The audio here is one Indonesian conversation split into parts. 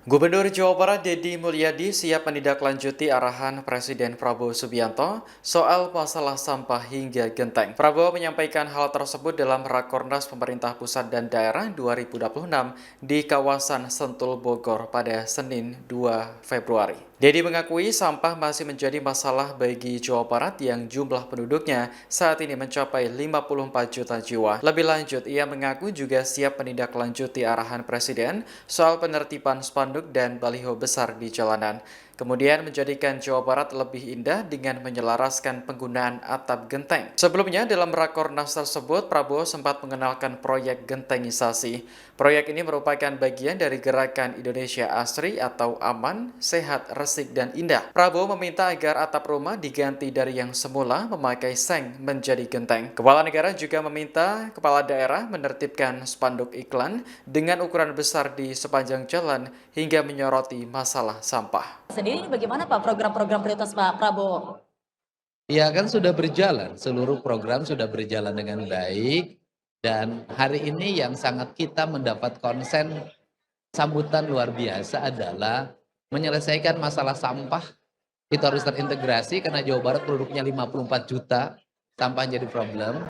Gubernur Jawa Barat Deddy Mulyadi siap menindaklanjuti arahan Presiden Prabowo Subianto soal masalah sampah hingga genteng. Prabowo menyampaikan hal tersebut dalam Rakornas Pemerintah Pusat dan Daerah 2026 di kawasan Sentul Bogor pada Senin 2 Februari. Deddy mengakui sampah masih menjadi masalah bagi Jawa Barat yang jumlah penduduknya saat ini mencapai 54 juta jiwa. Lebih lanjut, ia mengaku juga siap menindaklanjuti arahan Presiden soal penertiban spanduk dan baliho besar di jalanan. Kemudian menjadikan Jawa Barat lebih indah dengan menyelaraskan penggunaan atap genteng. Sebelumnya dalam Rakornas tersebut, Prabowo sempat mengenalkan proyek gentengisasi. Proyek ini merupakan bagian dari gerakan Indonesia Asri atau aman, sehat, resik, dan indah. Prabowo meminta agar atap rumah diganti dari yang semula memakai seng menjadi genteng. Kepala negara juga meminta kepala daerah menertibkan spanduk iklan dengan ukuran besar di sepanjang jalan hingga menyoroti masalah sampah. Sendiri ini bagaimana Pak program-program prioritas Pak Prabowo? Ya kan sudah berjalan, seluruh program sudah berjalan dengan baik dan hari ini yang sangat kita mendapat konsen sambutan luar biasa adalah menyelesaikan masalah sampah. Itu harus terintegrasi karena Jawa Barat penduduknya 54 juta, sampah jadi problem.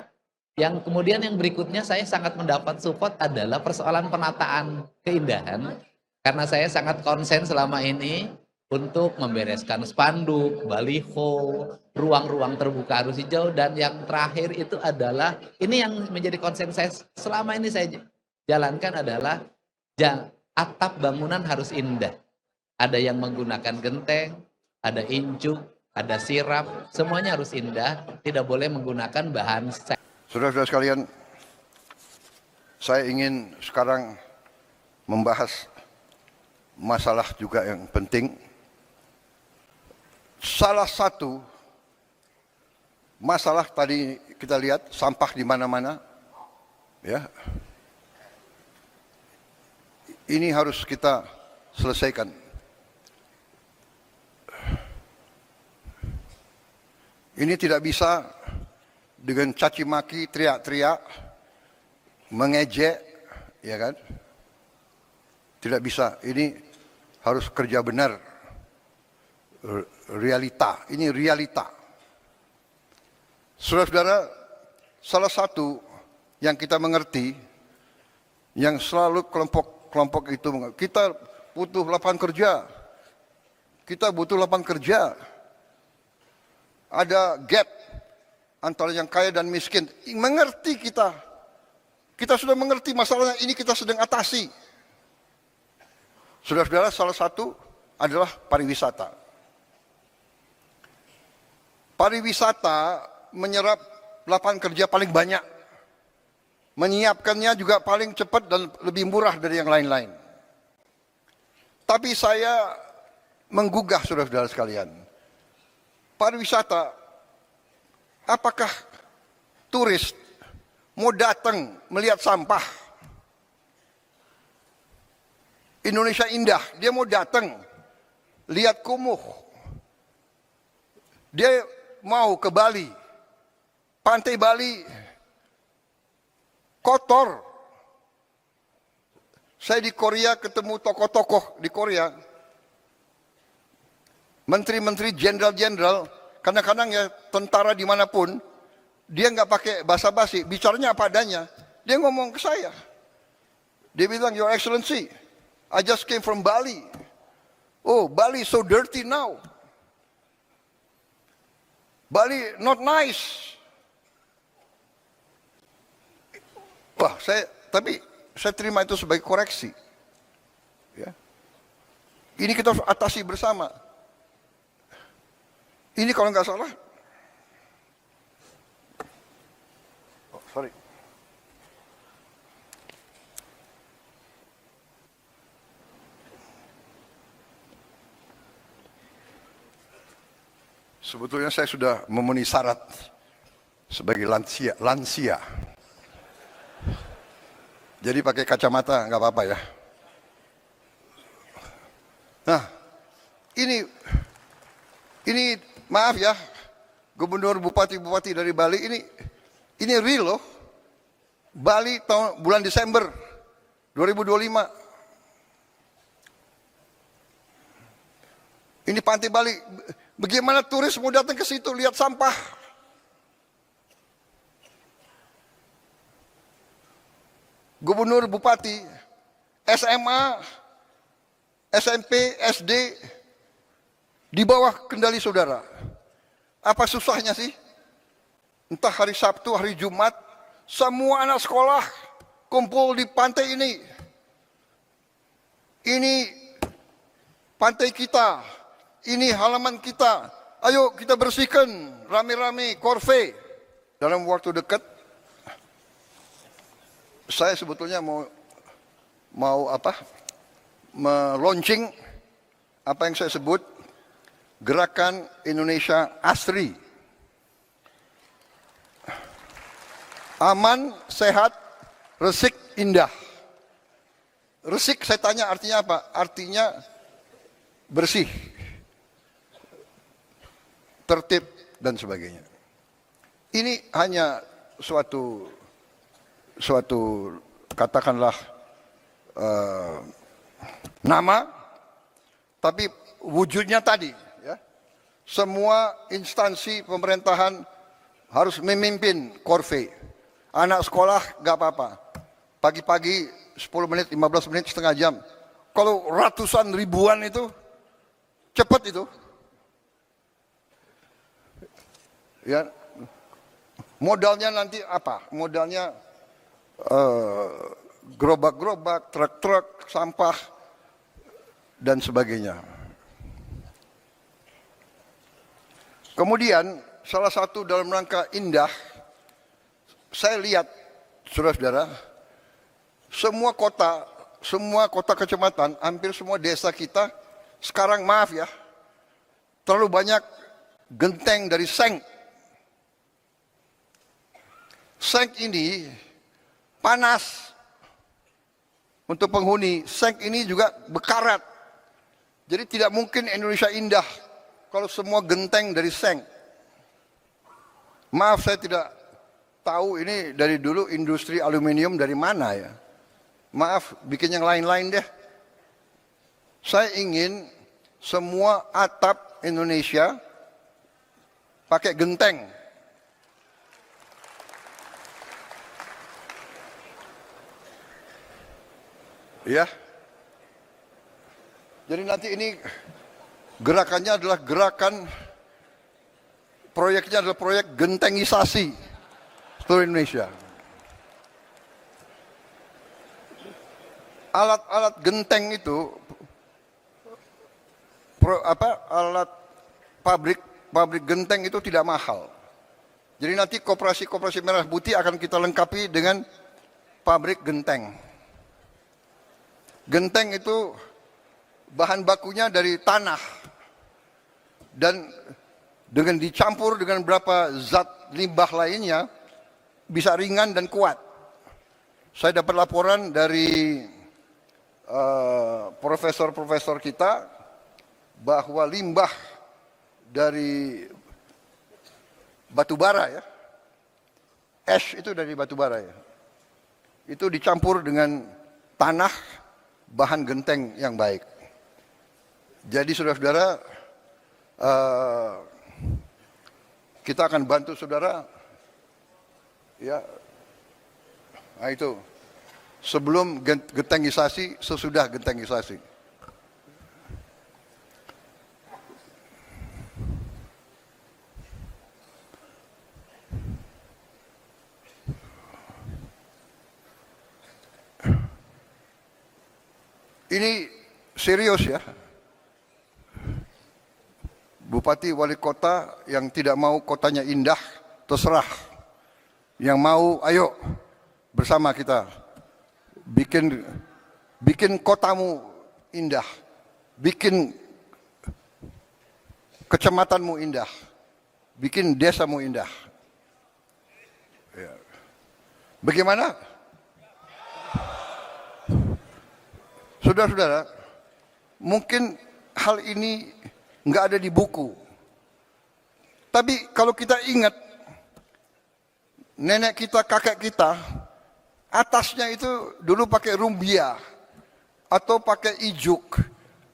Yang kemudian yang berikutnya saya sangat mendapat support adalah persoalan penataan keindahan. Karena saya sangat konsen selama ini untuk membereskan spanduk, baliho, ruang-ruang terbuka arus hijau, dan yang terakhir itu adalah, ini yang menjadi konsen saya selama ini saya jalankan adalah atap bangunan harus indah. Ada yang menggunakan genteng, ada injuk, ada sirap, semuanya harus indah, tidak boleh menggunakan bahan seks. Saudara-saudara sekalian, saya ingin sekarang membahas masalah juga yang penting. Salah satu masalah tadi kita lihat sampah di mana-mana, ya. Ini harus kita selesaikan. Ini tidak bisa dengan caci maki, teriak-teriak, mengejek, ya kan? Tidak bisa. Ini harus kerja benar. Realita. Ini realita. Saudara-saudara, salah satu yang kita mengerti, yang selalu kelompok itu, kita butuh lapangan kerja. Kita butuh lapangan kerja. Ada gap antara yang kaya dan miskin. Mengerti kita. Kita sudah mengerti masalahnya, ini kita sedang atasi. Saudara-saudara, salah satu adalah pariwisata. Pariwisata menyerap lapangan kerja paling banyak. Menyiapkannya juga paling cepat dan lebih murah dari yang lain-lain. Tapi saya menggugah saudara-saudara sekalian. Pariwisata, apakah turis mau datang melihat sampah? Indonesia indah, dia mau datang lihat kumuh. Dia mau ke Bali, pantai Bali kotor. Saya di Korea ketemu tokoh-tokoh di Korea, menteri-menteri, jenderal-jenderal, kadang-kadang ya tentara dimanapun, dia nggak pakai basa-basi, bicaranya apa adanya. Dia ngomong ke saya, dia bilang, Your Excellency, I just came from Bali. Oh, Bali so dirty now. Bali not nice. Wah, tapi saya terima itu sebagai koreksi. Ya. Ini kita harus atasi bersama. Ini kalau nggak salah, sorry. Sebetulnya saya sudah memenuhi syarat sebagai lansia. Jadi pakai kacamata nggak apa-apa ya. Nah, ini maaf ya, gubernur bupati-bupati dari Bali ini real loh. Bali bulan Desember 2025. Ini Pantai Bali. Bagaimana turis mau datang ke situ lihat sampah? Gubernur, bupati, SMA, SMP, SD di bawah kendali saudara. Apa susahnya sih? Entah hari Sabtu, hari Jumat, semua anak sekolah kumpul di pantai ini. Ini pantai kita, ini halaman kita. Ayo kita bersihkan rame-rame korve. Dalam waktu dekat, saya sebetulnya mau meluncing apa yang saya sebut Gerakan Indonesia Asri. Aman, sehat, resik, indah. Resik saya tanya artinya apa? Artinya bersih, tertib dan sebagainya. Ini hanya suatu katakanlah nama, tapi wujudnya tadi, ya. Semua instansi pemerintahan harus memimpin korve. Anak sekolah gak apa-apa. Pagi-pagi 10 menit, 15 menit, setengah jam. Kalau ratusan ribuan itu, cepat itu. Ya, modalnya nanti apa? Modalnya gerobak-gerobak, truk-truk, sampah, dan sebagainya. Kemudian, salah satu dalam rangka indah, saya lihat, saudara-saudara, semua kota kecamatan, hampir semua desa kita, sekarang maaf ya, terlalu banyak genteng dari seng. Seng ini panas untuk penghuni, seng ini juga bekarat. Jadi tidak mungkin Indonesia indah kalau semua genteng dari seng. Maaf saya tidak tahu ini dari dulu industri aluminium dari mana ya. Maaf bikin yang lain-lain deh. Saya ingin semua atap Indonesia pakai genteng. Ya. Jadi nanti ini gerakannya adalah proyeknya adalah proyek gentengisasi seluruh Indonesia. Alat-alat genteng itu, alat pabrik genteng itu tidak mahal. Jadi nanti koperasi merah putih akan kita lengkapi dengan pabrik genteng. Genteng itu bahan bakunya dari tanah dan dengan dicampur dengan beberapa zat limbah lainnya bisa ringan dan kuat. Saya dapat laporan dari profesor-profesor kita bahwa limbah dari batu bara ya, ash itu dari batu bara ya, itu dicampur dengan tanah, bahan genteng yang baik. Jadi saudara-saudara, kita akan bantu saudara, ya. Nah itu, sebelum gentengisasi, sesudah gentengisasi. Ini serius ya. Bupati wali kota yang tidak mau kotanya indah, terserah. Yang mau, ayo bersama kita bikin kotamu indah, bikin kecamatanmu indah, bikin desamu indah. Ya. Bagaimana? Saudara-saudara, mungkin hal ini nggak ada di buku. Tapi kalau kita ingat, nenek kita, kakek kita, atasnya itu dulu pakai rumbia, atau pakai ijuk,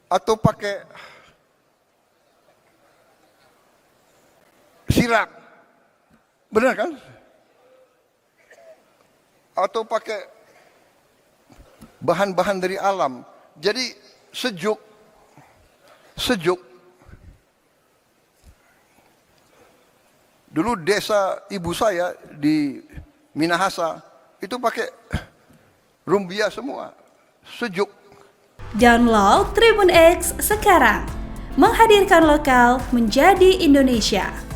atau pakai disiram. Benar kan? Atau pakai bahan-bahan dari alam. Jadi sejuk. Dulu desa ibu saya di Minahasa itu pakai rumbia semua, sejuk. Download Tribun X sekarang, menghadirkan lokal menjadi Indonesia.